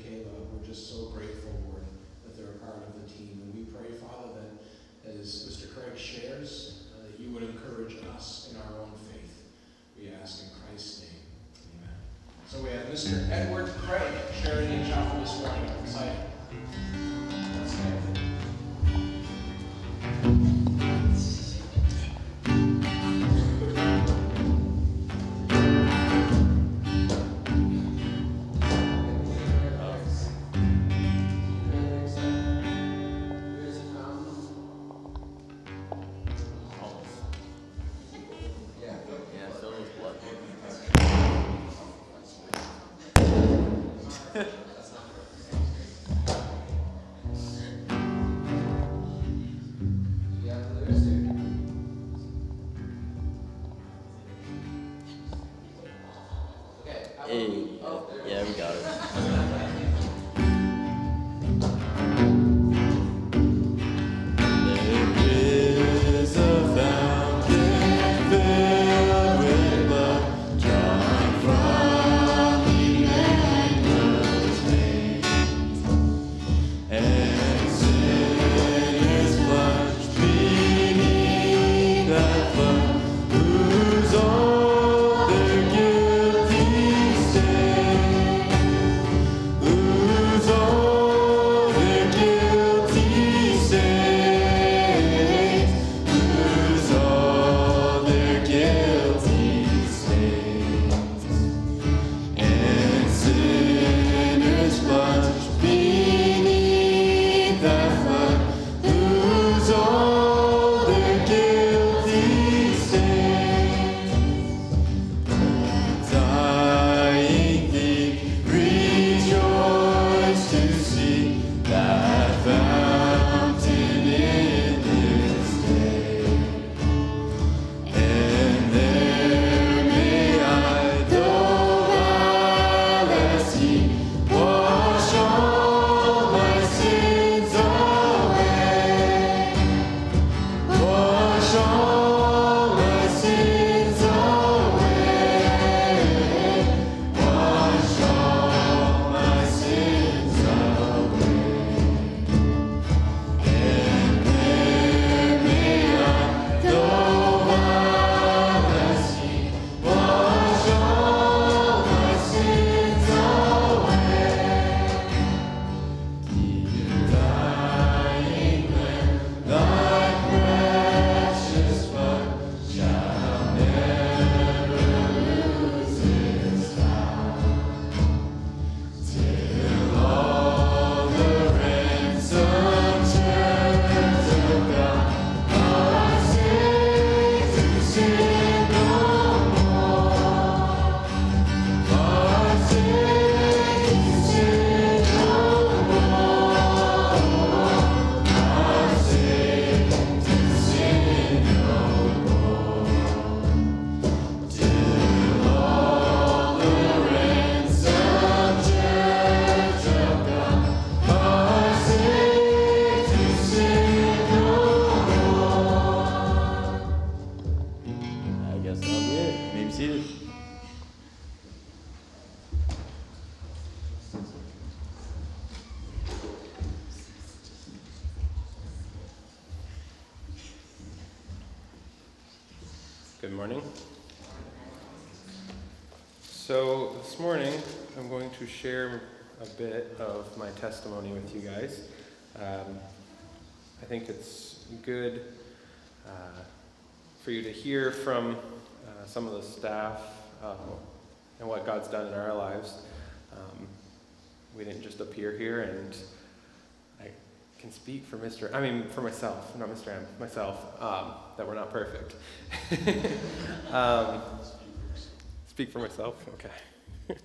Kayla. We're just so grateful, Lord, that they're a part of the team. And we pray, Father, that as Mr. Craig shares, that you would encourage us in our own faith. We ask in Christ's name. Amen. So we have Mr. Edward Craig sharing in chapel this morning. I'm excited. Let's stand. Hey, yeah, we got it. Good morning. So this morning I'm going to share a bit of my testimony with you guys. I think it's good for you to hear from some of the staff and what God's done in our lives. We didn't just appear here, and I can speak for myself, not Mr. M, myself, that we're not perfect. Speak for myself? Okay.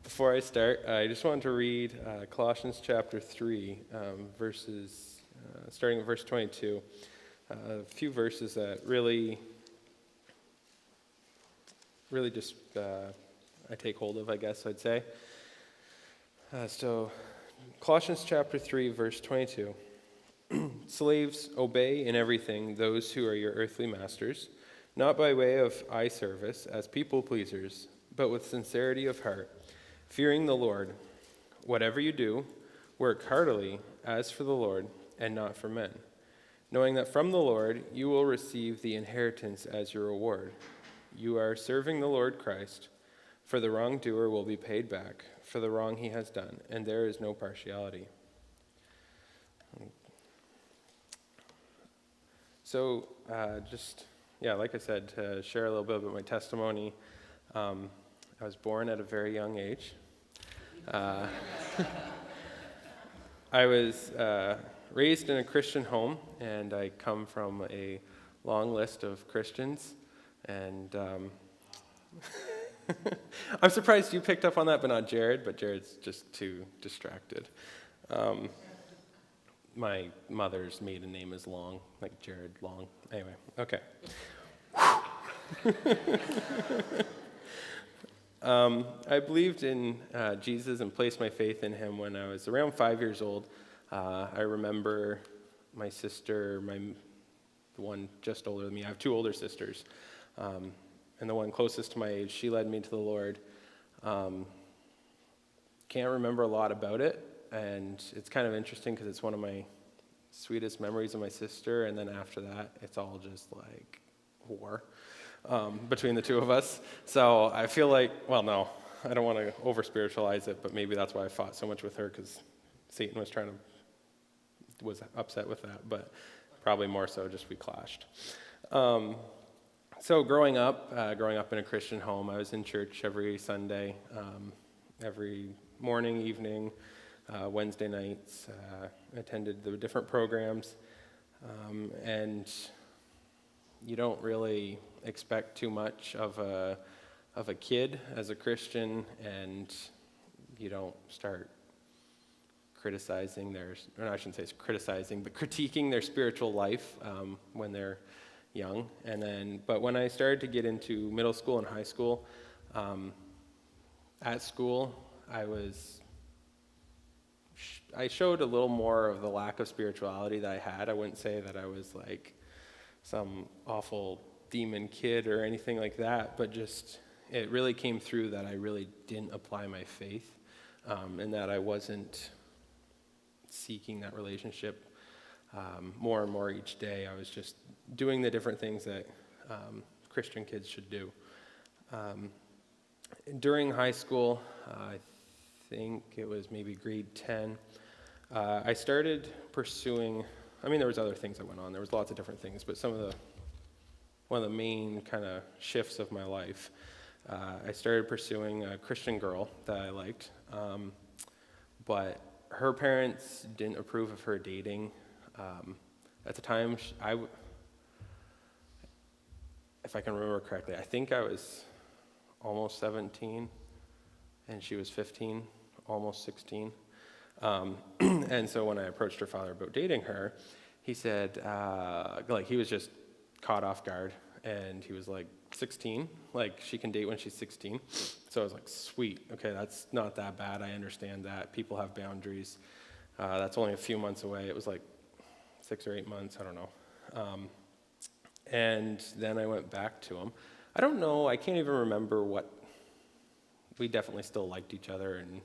Before I start, I just wanted to read Colossians chapter 3, starting with verse 22. A few verses that really just I take hold of, I guess I'd say. So Colossians chapter 3, verse 22. Slaves, obey in everything those who are your earthly masters, not by way of eye service as people pleasers, but with sincerity of heart, fearing the Lord. Whatever you do, work heartily as for the Lord and not for men, knowing that from the Lord you will receive the inheritance as your reward. You are serving the Lord Christ, for the wrongdoer will be paid back for the wrong he has done, and there is no partiality. So, like I said, to share a little bit about my testimony, I was born at a very young age. I was raised in a Christian home, and I come from a long list of Christians, and I'm surprised you picked up on that, but not Jared, but Jared's just too distracted. My mother's maiden name is Long, like Jared Long. Anyway, okay. I believed in Jesus and placed my faith in him when I was around 5 years old. I remember my sister, the one just older than me. I have two older sisters. And the one closest to my age, she led me to the Lord. Can't remember a lot about it. And it's kind of interesting because it's one of my sweetest memories of my sister. And then after that, it's all just like war between the two of us. So I feel like, well, no, I don't want to over-spiritualize it, but maybe that's why I fought so much with her, because Satan was upset with that, but probably more so just we clashed. So growing up in a Christian home, I was in church every Sunday, every morning, evening, Wednesday nights, attended the different programs, and you don't really expect too much of a kid as a Christian, and you don't start criticizing I shouldn't say criticizing, but critiquing their spiritual life when they're young. But when I started to get into middle school and high school, at school, I showed a little more of the lack of spirituality that I had. I wouldn't say that I was like some awful demon kid or anything like that, but just it really came through that I really didn't apply my faith, and that I wasn't seeking that relationship more and more each day. I was just doing the different things that Christian kids should do. During high school, I think it was maybe grade 10, I started pursuing, there was other things that went on. There was lots of different things, but one of the main kind of shifts of my life, I started pursuing a Christian girl that I liked, but her parents didn't approve of her dating. At the time, if I can remember correctly, I think I was almost 17, and she was 15, almost 16. And so when I approached her father about dating her, he said, he was just caught off guard, and he was like, 16, she can date when she's 16. So I was like, sweet, okay, that's not that bad. I understand that. People have boundaries. That's only a few months away. It was like 6 or 8 months, I don't know. And then I went back to him. I don't know, I can't even remember we definitely still liked each other and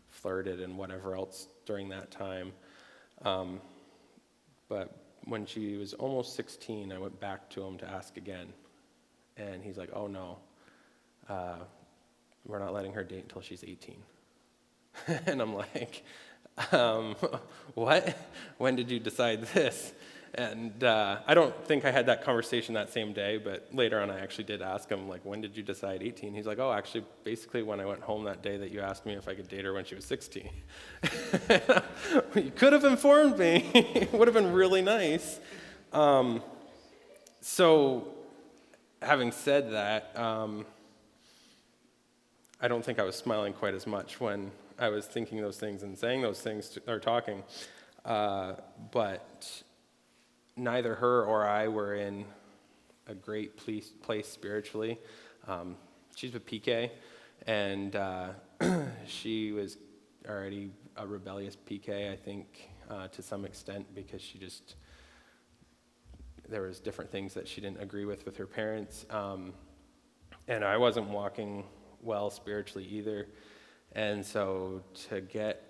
flirted and whatever else during that time. But when she was almost 16, I went back to him to ask again. And he's like, oh no, we're not letting her date until she's 18. And I'm like, what? When did you decide this? And I don't think I had that conversation that same day, but later on I actually did ask him, when did you decide 18? He's like, oh, actually, basically when I went home that day that you asked me if I could date her when she was 16. You could have informed me. It would have been really nice. So having said that, I don't think I was smiling quite as much when I was thinking those things and saying those things or talking. But neither her or I were in a great place spiritually. She's with PK, and she was already a rebellious PK, I think, to some extent, because there was different things that she didn't agree with her parents. And I wasn't walking well spiritually either. And so to get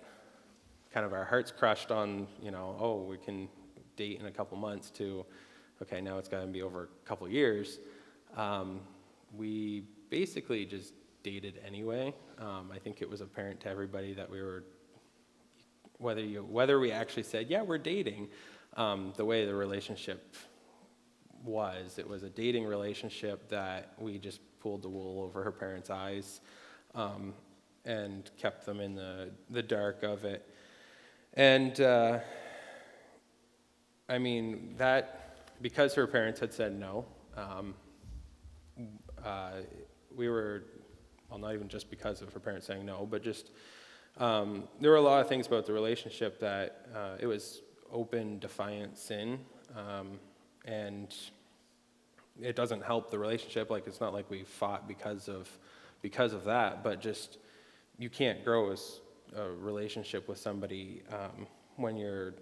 kind of our hearts crushed on, oh, we can date in a couple months, to, okay, now it's got to be over a couple years. We basically just dated anyway. I think it was apparent to everybody that we were, whether we actually said, yeah, we're dating, the way the relationship was, it was a dating relationship that we just pulled the wool over her parents' eyes, and kept them in the dark of it. And I mean, that, because her parents had said no, we were, well, not even just because of her parents saying no, but just, there were a lot of things about the relationship that it was open, defiant sin, and it doesn't help the relationship. Like, it's not like we fought because of that, but just, you can't grow as a relationship with somebody when you're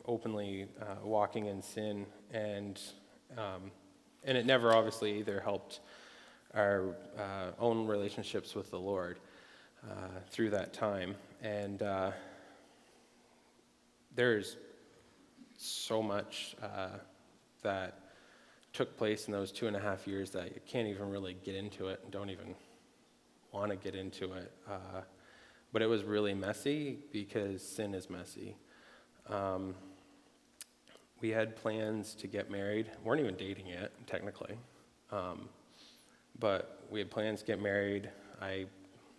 openly walking in sin, and it never obviously either helped our own relationships with the Lord through that time. And there's so much that took place in those 2.5 years that you can't even really get into it, and don't even want to get into it. But it was really messy because sin is messy. We had plans to get married. We weren't even dating yet, technically. But we had plans to get married. I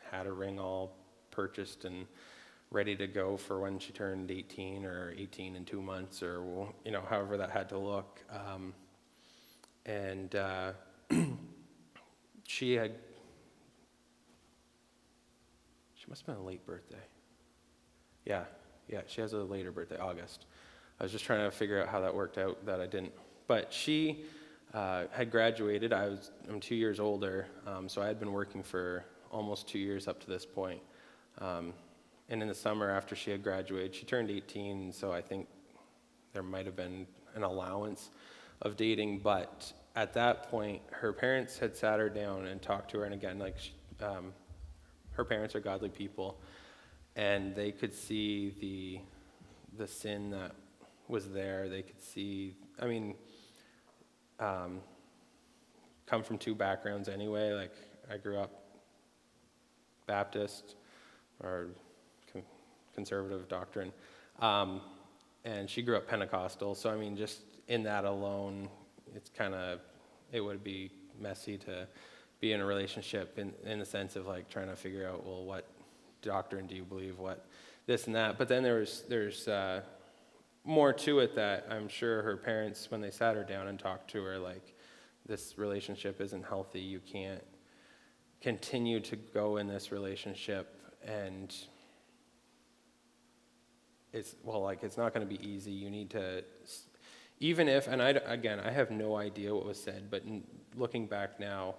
had a ring all purchased and ready to go for when she turned 18, or 18 in 2 months, or however that had to look. And she must have been a late birthday. Yeah, she has a later birthday, August. I was just trying to figure out how that worked out, that I didn't. But she had graduated. I'm 2 years older, so I had been working for almost 2 years up to this point. And in the summer after she had graduated, she turned 18, so I think there might have been an allowance of dating. But at that point, her parents had sat her down and talked to her, and again, her parents are godly people, and they could see the sin that was there. They could see, come from two backgrounds anyway. Like, I grew up Baptist, or conservative doctrine, and she grew up Pentecostal. So just in that alone, it would be messy to be in a relationship in the sense of like trying to figure out, well, what doctrine do you believe, what this and that. But then there's more to it, that I'm sure her parents, when they sat her down and talked to her, like, this relationship isn't healthy. You can't continue to go in this relationship, and it's not going to be easy. You need to, even if, and I have no idea what was said, but looking back now,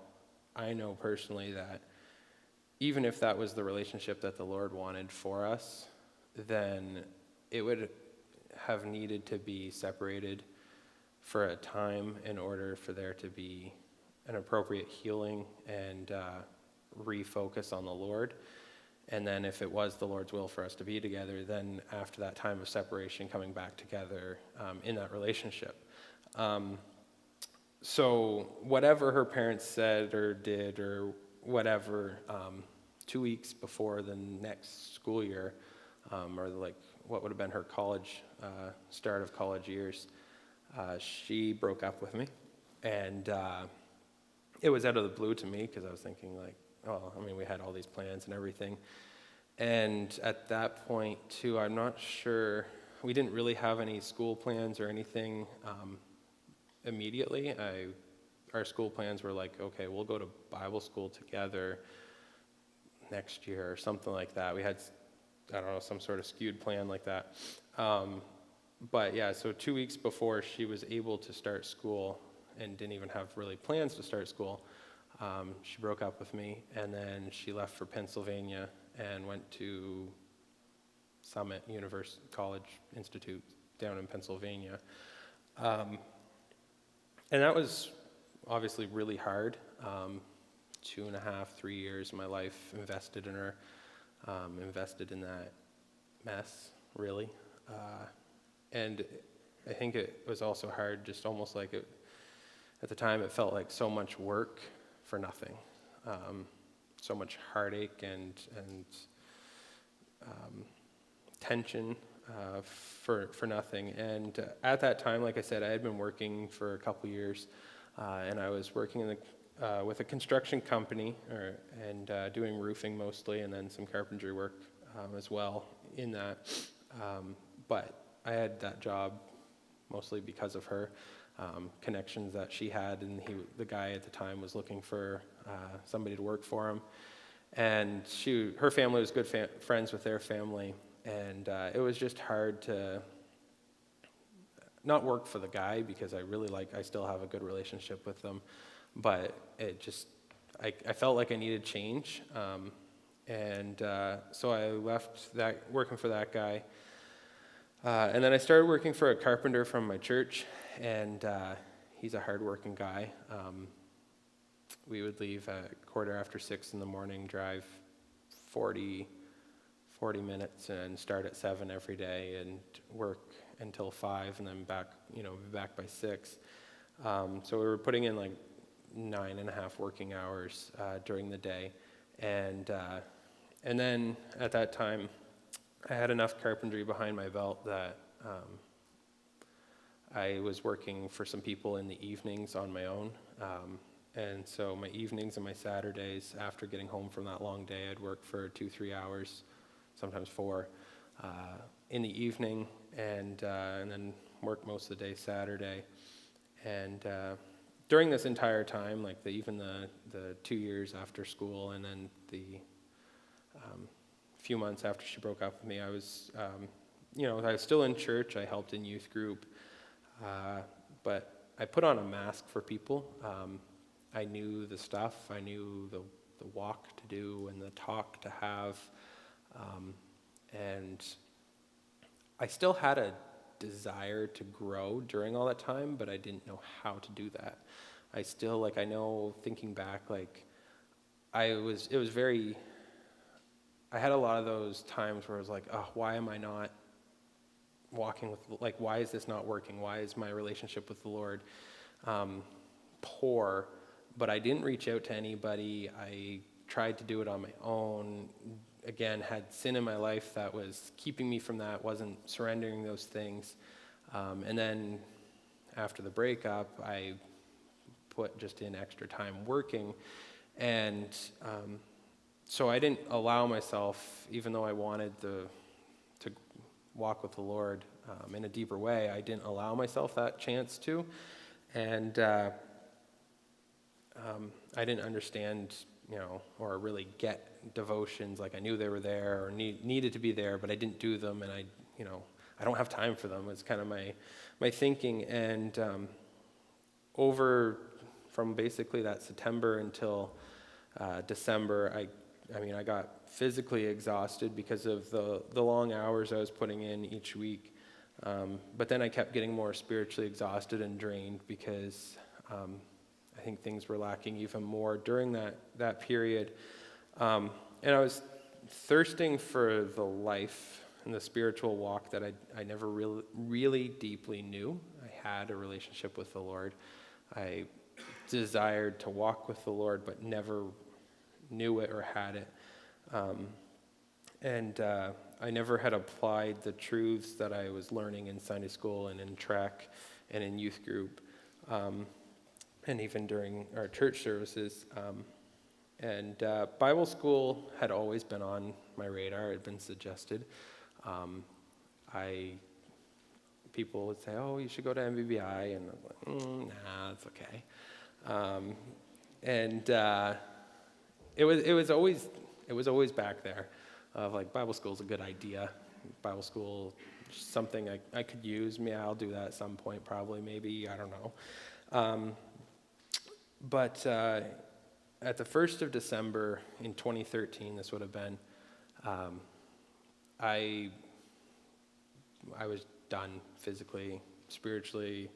I know personally that even if that was the relationship that the Lord wanted for us, then it would have needed to be separated for a time in order for there to be an appropriate healing and refocus on the Lord. And then if it was the Lord's will for us to be together, then after that time of separation, coming back together in that relationship. So whatever her parents said or did or whatever, 2 weeks before the next school year, or like what would have been her college, start of college years, she broke up with me. And it was out of the blue to me, because I was thinking like, we had all these plans and everything. And at that point too, I'm not sure, we didn't really have any school plans or anything immediately. Our school plans were like, okay, we'll go to Bible school together next year or something like that. We had, some sort of skewed plan like that. But yeah, so 2 weeks before she was able to start school and didn't even have really plans to start school, she broke up with me, and then she left for Pennsylvania and went to Summit University College Institute down in Pennsylvania. And that was obviously really hard. 2.5, 3 years of my life invested in her, invested in that mess, really. And I think it was also hard, just almost like it, at the time it felt like so much work for nothing. So much heartache and tension for nothing. And at that time, like I said, I had been working for a couple years, and I was working in with a construction company, and doing roofing mostly, and then some carpentry work as well in that. But I had that job mostly because of her connections that she had, and the guy at the time was looking for somebody to work for him. And her family was good friends with their family, and it was just hard to not work for the guy, because I still have a good relationship with them, but I felt like I needed change, and so I left working for that guy, and then I started working for a carpenter from my church, and he's a hardworking guy. We would leave at 6:15 in the morning, drive 40 minutes, and start at 7 every day, and work until 5, and then be back by 6. So we were putting in like 9.5 working hours during the day, and then at that time, I had enough carpentry behind my belt that I was working for some people in the evenings on my own. And so my evenings and my Saturdays, after getting home from that long day, I'd work for 2-3 hours, sometimes 4, in the evening, and then work most of the day Saturday. And during this entire time, like even the 2 years after school, and then the few months after she broke up with me, I was, I was still in church. I helped in youth group, but I put on a mask for people. I knew the stuff. I knew the walk to do and the talk to have, and I still had a desire to grow during all that time, but I didn't know how to do that. I still, I know, thinking back, I had a lot of those times where I was like, oh, why am I not walking with, why is this not working? Why is my relationship with the Lord poor? But I didn't reach out to anybody. I tried to do it on my own. Again, had sin in my life that was keeping me from that, wasn't surrendering those things. And then after the breakup, I put just in extra time working. And so I didn't allow myself, even though I wanted to walk with the Lord in a deeper way, I didn't allow myself that chance to. And I didn't understand, or really get devotions. I knew they were there or needed to be there, but I didn't do them, and I don't have time for them. It's kind of my thinking. And over from basically that September until December, I got physically exhausted because of the long hours I was putting in each week. But then I kept getting more spiritually exhausted and drained because I think things were lacking even more during that period. And I was thirsting for the life and the spiritual walk that I never really deeply knew. I had a relationship with the Lord. I desired to walk with the Lord, but never knew it or had it. And I never had applied the truths that I was learning in Sunday school and in track and in youth group, and even during our church services. And Bible school had always been on my radar. It had been suggested. People would say, "Oh, you should go to MBBI," and I'm like, "Nah, it's okay." It was always back there, of Bible school's a good idea. Bible school, something I could use. Yeah, I'll do that at some point, probably, maybe, I don't know. But at the 1st of December in 2013, this would have been, I was done physically, spiritually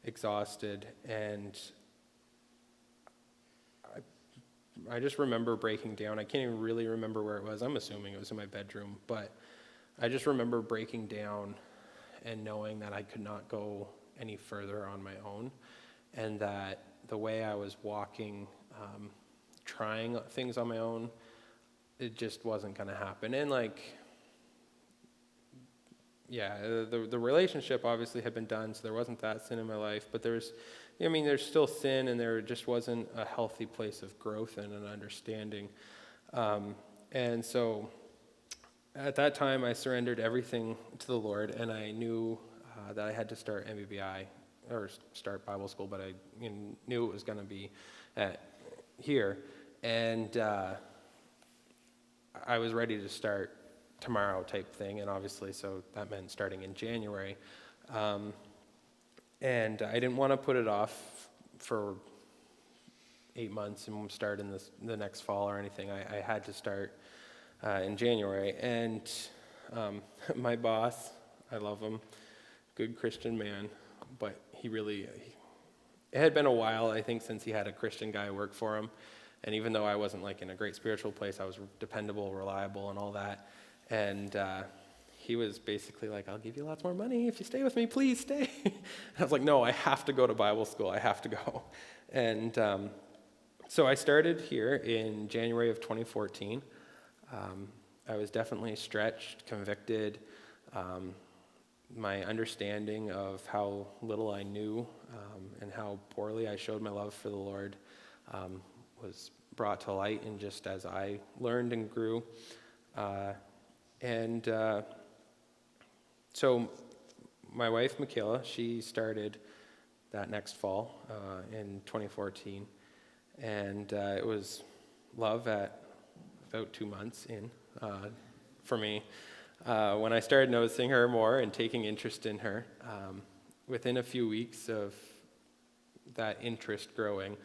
exhausted, and I just remember breaking down. I can't even really remember where it was. I'm assuming it was in my bedroom, but I just remember breaking down and knowing that I could not go any further on my own, and that the way I was walking, trying things on my own, it just wasn't going to happen. And the relationship obviously had been done, so there wasn't that sin in my life, but there's still sin, and there just wasn't a healthy place of growth and an understanding. And so at that time, I surrendered everything to the Lord, and I knew that I had to start MBBI, or start Bible school, but I knew it was going to be here. And I was ready to start tomorrow type thing, and obviously, so that meant starting in January. And I didn't want to put it off for 8 months and start in the next fall or anything. I had to start in January. And my boss, I love him, good Christian man, but it had been a while, I think, since he had a Christian guy work for him. And even though I wasn't in a great spiritual place, I was dependable, reliable, and all that. And he was basically like, I'll give you lots more money if you stay with me, please stay. I was like, no, I have to go to Bible school. I have to go. And so I started here in January of 2014. I was definitely stretched, convicted. My understanding of how little I knew and how poorly I showed my love for the Lord was brought to light, and just as I learned and grew. So my wife, Michaela, she started that next fall in 2014, and it was love at about 2 months in for me. When I started noticing her more and taking interest in her, within a few weeks of that interest growing,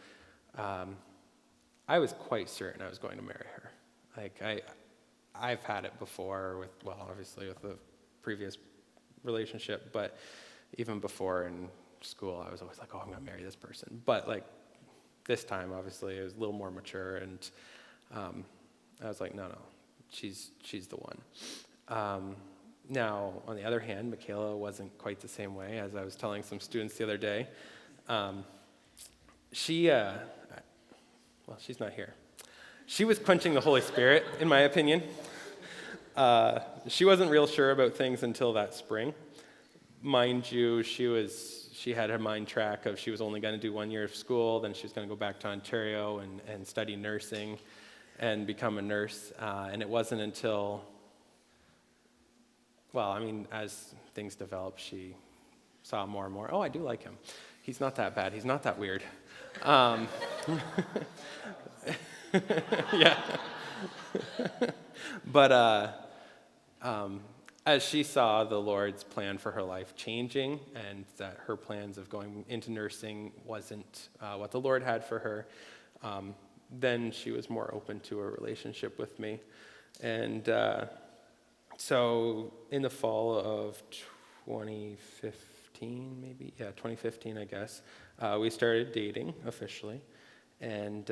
I was quite certain I was going to marry her. I've had it before obviously with the previous relationship, but even before in school, I was always like, oh, I'm going to marry this person. But this time, obviously, it was a little more mature, and I was like, no, she's the one. Now, on the other hand, Michaela wasn't quite the same way, as I was telling some students the other day. She's not here. She was quenching the Holy Spirit, in my opinion. She wasn't real sure about things until that spring. Mind you, she had her mind track of she was only going to do 1 year of school, then she was going to go back to Ontario and study nursing and become a nurse. And it wasn't until, as things developed, she saw more and more, oh, I do like him. He's not that bad. He's not that weird. Yeah. But as she saw the Lord's plan for her life changing, and that her plans of going into nursing wasn't what the Lord had for her, then she was more open to a relationship with me. And so in the fall of 2015, I guess, we started dating officially. And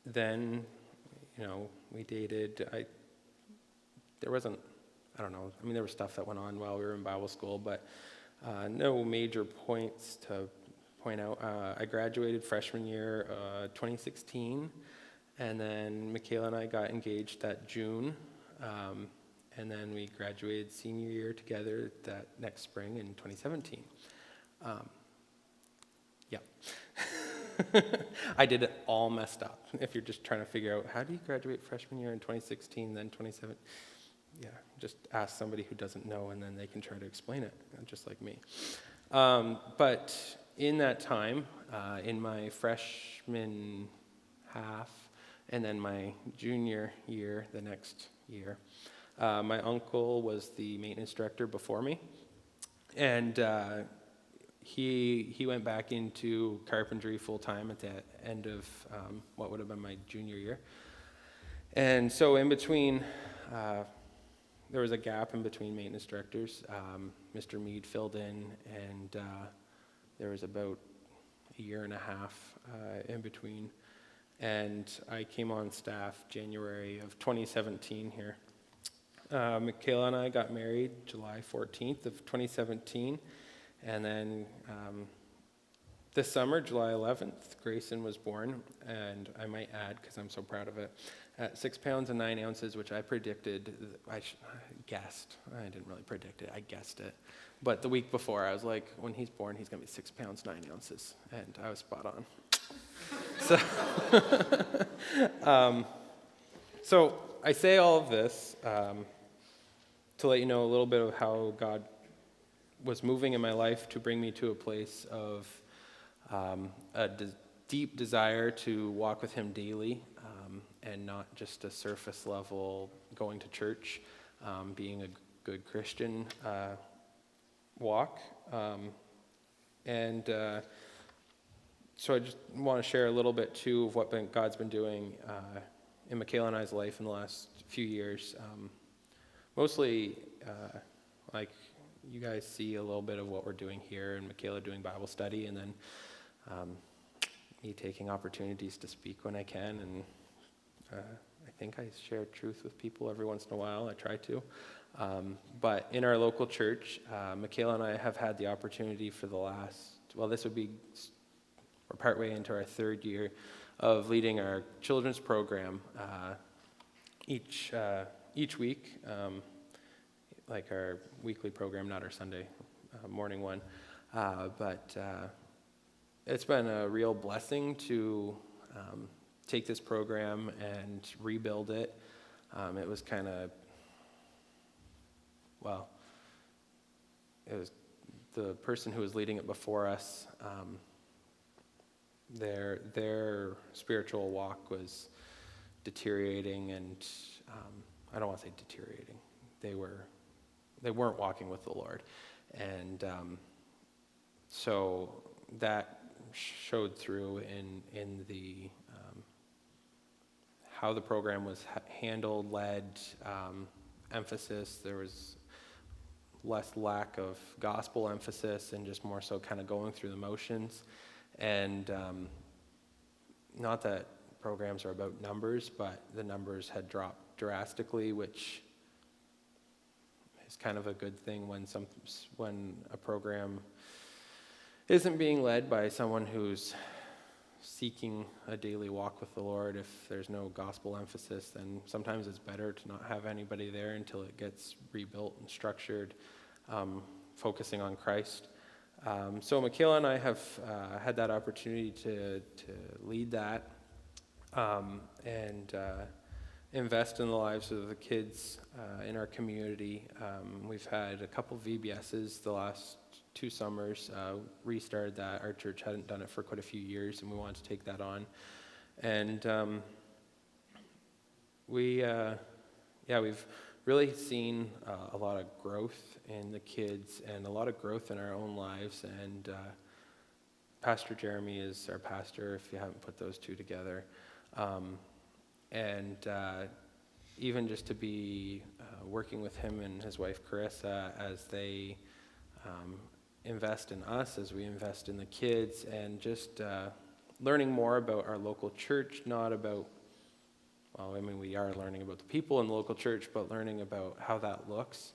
then, we dated. There was stuff that went on while we were in Bible school, but no major points to point out. I graduated freshman year 2016, and then Michaela and I got engaged that June, and then we graduated senior year together that next spring in 2017. Yeah. I did it all messed up. If you're just trying to figure out, how do you graduate freshman year in 2016, then 2017? Yeah, just ask somebody who doesn't know, and then they can try to explain it, just like me. But in that time, in my freshman half, and then my junior year, the next year, my uncle was the maintenance director before me, and he went back into carpentry full-time at the end of what would have been my junior year. And so in between, there was a gap in between maintenance directors. Mr. Mead filled in, and there was about a year and a half in between. And I came on staff January of 2017 here. Michaela and I got married July 14th of 2017, and then this summer, July 11th, Grayson was born, and I might add, because I'm so proud of it, at 6 pounds and 9 ounces, which I predicted, I guessed, I didn't really predict it, I guessed it. But the week before, I was like, when he's born, he's going to be 6 pounds, 9 ounces, and I was spot on. So I say all of this to let you know a little bit of how God was moving in my life to bring me to a place of deep desire to walk with him daily, and not just a surface level going to church, being a good Christian walk. So I just want to share a little bit too of what God's been doing in Michaela and I's life in the last few years. Mostly, like you guys see a little bit of what we're doing here, and Michaela doing Bible study, and then me taking opportunities to speak when I can. And I think I share truth with people every once in a while. I try to. But in our local church, Michaela and I have had the opportunity for the last, this would be, we're partway into our third year of leading our children's program each week, like our weekly program, not our Sunday morning one. But it's been a real blessing to take this program and rebuild it. It was kind of, it was the person who was leading it before us, their spiritual walk was deteriorating, and I don't want to say deteriorating. They weren't walking with the Lord, and so that showed through in the how the program was handled, led, emphasis. There was less lack of gospel emphasis and just more so kind of going through the motions. And not that programs are about numbers, but the numbers had dropped drastically, which is kind of a good thing when a program isn't being led by someone who's seeking a daily walk with the Lord. If there's no gospel emphasis, then sometimes it's better to not have anybody there until it gets rebuilt and structured, focusing on Christ. So Michaela and I have had that opportunity to lead that and invest in the lives of the kids in our community. We've had a couple VBSs the last 2 summers, restarted that. Our church hadn't done it for quite a few years, and we wanted to take that on. And we've really seen a lot of growth in the kids and a lot of growth in our own lives. And Pastor Jeremy is our pastor, if you haven't put those two together. Even just to be working with him and his wife Carissa as they invest in us, as we invest in the kids, and just learning more about our local church, not about, we are learning about the people in the local church, but learning about how that looks.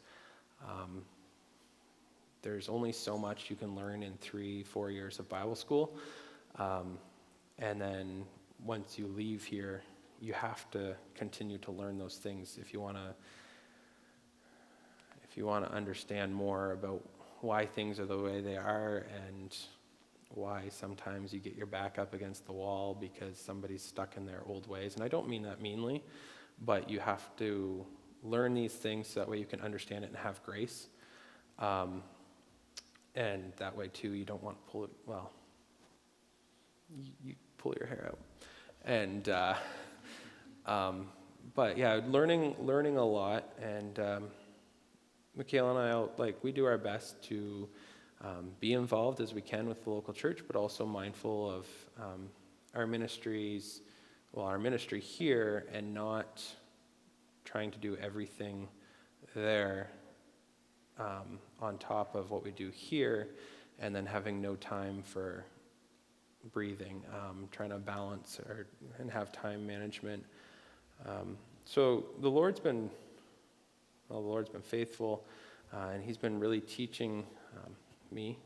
There's only so much you can learn in 3-4 years of Bible school. And then once you leave here, you have to continue to learn those things if you want to understand more about why things are the way they are, and why sometimes you get your back up against the wall because somebody's stuck in their old ways. And I don't mean that meanly, but you have to learn these things so that way you can understand it and have grace. And that way too, you don't want to pull it, you pull your hair out. And but yeah, learning a lot. And Michaela and I, we do our best to be involved as we can with the local church, but also mindful of our ministry here, and not trying to do everything there on top of what we do here, and then having no time for breathing, trying to balance and have time management. So the Lord's been, the Lord's been faithful, and He's been really teaching me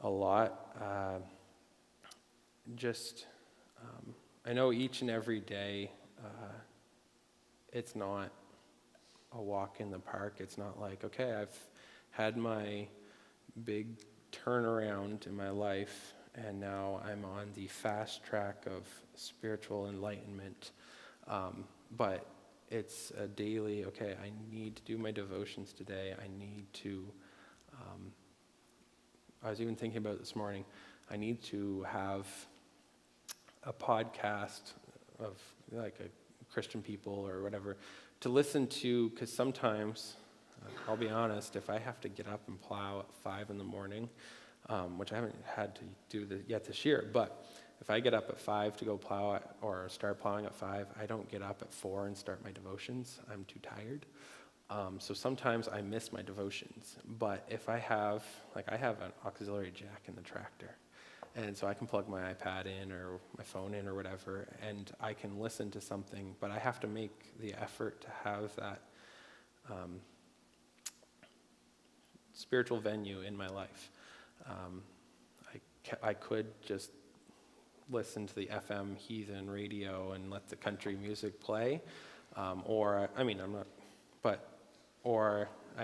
a lot. I know each and every day it's not a walk in the park. It's not like, okay, I've had my big turnaround in my life, and now I'm on the fast track of spiritual enlightenment. But it's a daily, okay, I need to do my devotions today. I need to, I was even thinking about it this morning, I need to have a podcast of like a Christian people or whatever to listen to, because sometimes, I'll be honest, if I have to get up and plow at 5 in the morning, which I haven't had to do yet this year, but if I get up at 5 to go plow or start plowing at 5, I don't get up at 4 and start my devotions. I'm too tired. So sometimes I miss my devotions. But if I have an auxiliary jack in the tractor, and so I can plug my iPad in or my phone in or whatever, and I can listen to something, but I have to make the effort to have that spiritual venue in my life. I could just listen to the FM heathen radio and let the country music play, or I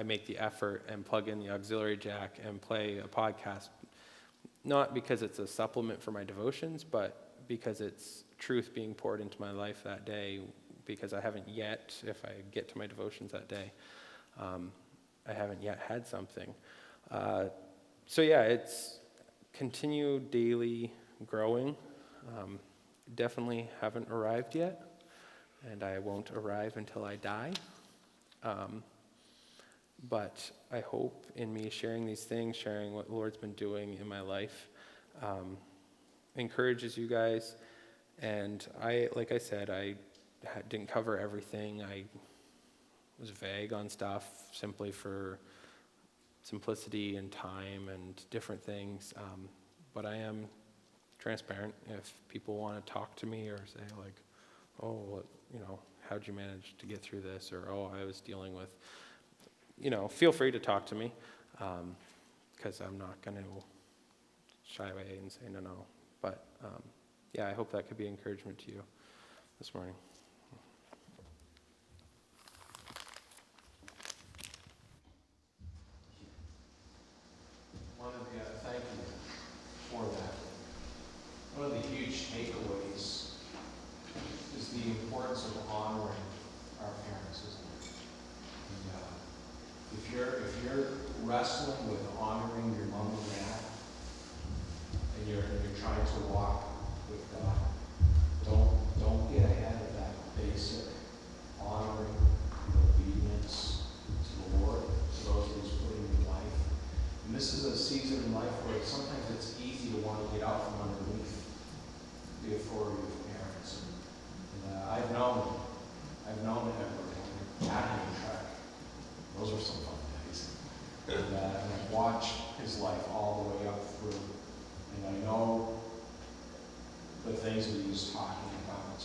make the effort and plug in the auxiliary jack and play a podcast, not because it's a supplement for my devotions, but because it's truth being poured into my life that day, because I haven't yet, if I get to my devotions that day, I haven't yet had something. It's continue daily growing. Definitely haven't arrived yet, and I won't arrive until I die. But I hope in me sharing these things, sharing what the Lord's been doing in my life, encourages you guys. And like I said, I didn't cover everything. I was vague on stuff simply for simplicity and time and different things. But I am transparent. If people want to talk to me or say like, oh, how'd you manage to get through this? Or, oh, I was dealing with, feel free to talk to me, because I'm not going to shy away and say no. But I hope that could be encouragement to you this morning. Thank you for that. One of the huge takeaways is the importance of honoring our parents, isn't it? And, if you're wrestling with honoring your mom and dad, and you're trying to walk with God, don't get ahead of that basic honoring and obedience to the Lord, to those that He's put in your life. And this is a season in life where sometimes it's easy to want to get out from underneath the authority of parents. And I've known Edward packing a truck. Those were some fun days. And I've watched his life all the way up through. And I know the things that he was talking about.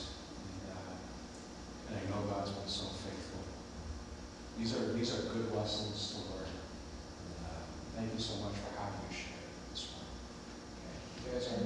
And I know God's been so faithful. These are good lessons to learn. And thank you so much for having me share this one. Okay. You guys are